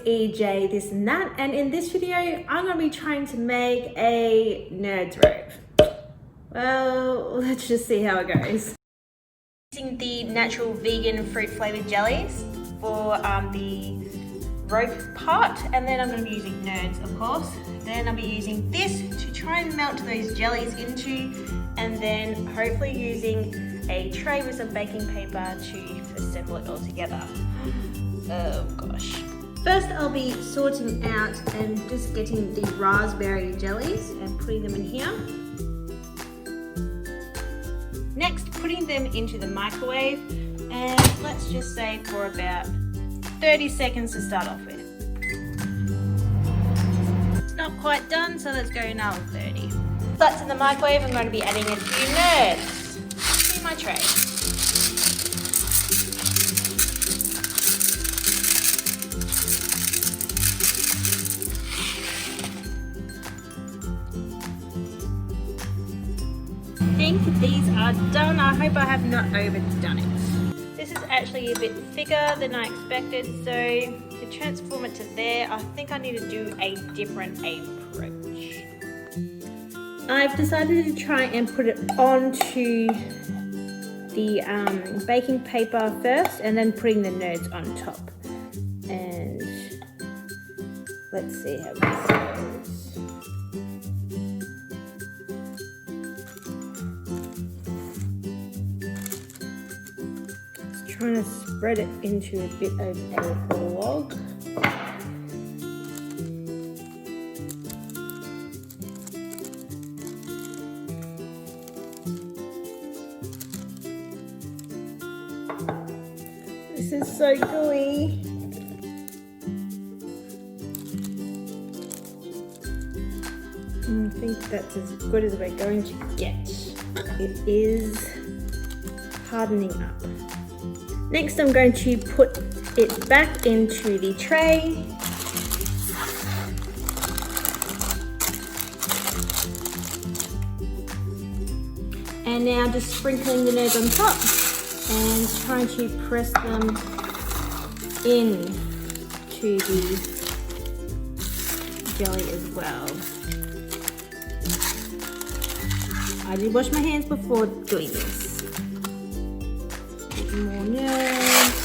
EJ, this and that, and in this video I'm going to be trying to make a nerd's rope. Well, let's just see how it goes. Using the natural vegan fruit flavored jellies for the rope part, and then I'm going to be using nerds, of course. Then I'll be using this to try and melt those jellies into, and then hopefully using a tray with some baking paper to assemble it all together. Oh gosh. First I'll be sorting out and just getting the raspberry jellies and putting them in here. Next, putting them into the microwave, and let's just say for about 30 seconds to start off with. It's not quite done, so let's go another 30. That's in the microwave. I'm going to be adding a few nerds to my tray. I think these are done. I hope I have not overdone it. This is actually a bit thicker than I expected, so to transform it to there, I think I need to do a different approach. I've decided to try and put it onto the baking paper first, and then putting the nerds on top. And let's see how this goes. Trying to spread it into a bit of a log. This is so gooey. I think that's as good as we're going to get. It is hardening up. Next, I'm going to put it back into the tray. And now just sprinkling the nerds on top and trying to press them in to the jelly as well. I did wash my hands before doing this. More nerds.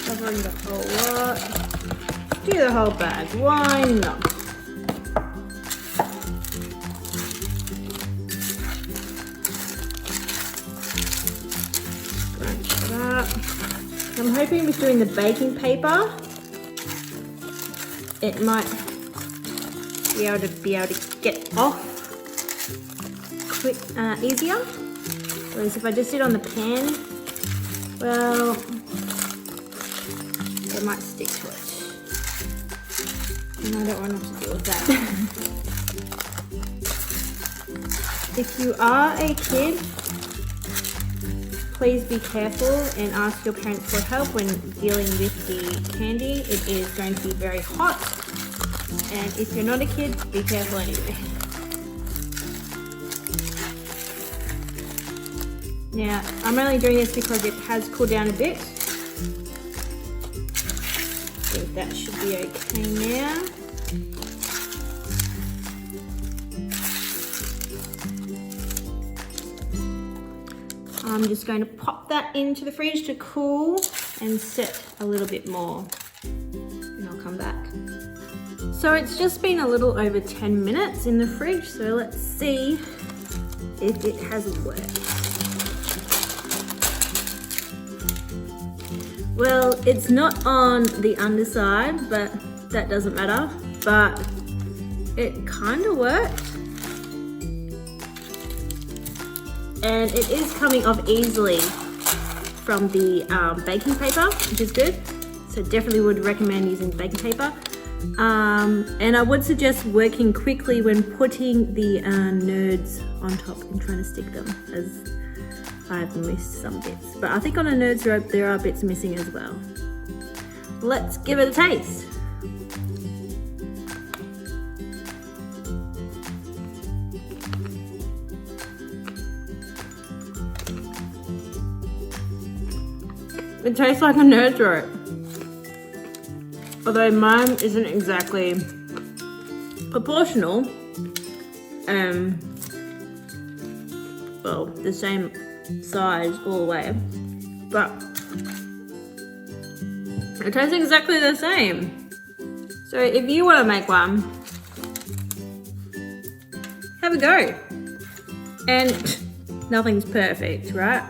Covering the whole lot. Do the whole bag, why not? Crunch it up. I'm hoping with doing the baking paper, it might be able to get off easier, whereas if I just sit on the pan, well, it might stick to it, and I don't want to have to deal with that. If you are a kid, please be careful and ask your parents for help when dealing with the candy. It is going to be very hot, and if you're not a kid, be careful anyway. Now, I'm only doing this because it has cooled down a bit. So that should be okay now. I'm just going to pop that into the fridge to cool and set a little bit more. And I'll come back. So it's just been a little over 10 minutes in the fridge, so let's see if it has worked. Well, it's not on the underside, but that doesn't matter. But it kind of worked. And it is coming off easily from the baking paper, which is good. So definitely would recommend using baking paper. And I would suggest working quickly when putting the nerds on top and trying to stick them, as I've missed some bits, but I think on a nerd's rope there are bits missing as well. Let's give it a taste. It tastes like a nerd throat. Although mine isn't exactly proportional. Well, the same size all the way. But it tastes exactly the same. So if you want to make one, have a go. And nothing's perfect, right?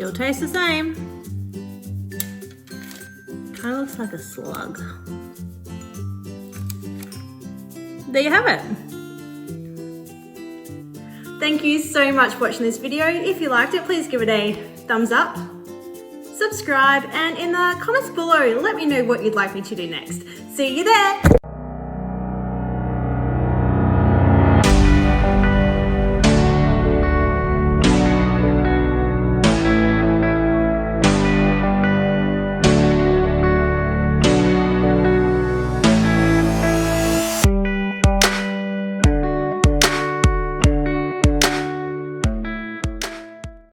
Still tastes the same. Kind of looks like a slug. There you have it. Thank you so much for watching this video. If you liked it, please give it a thumbs up, subscribe, and in the comments below, let me know what you'd like me to do next. See you there.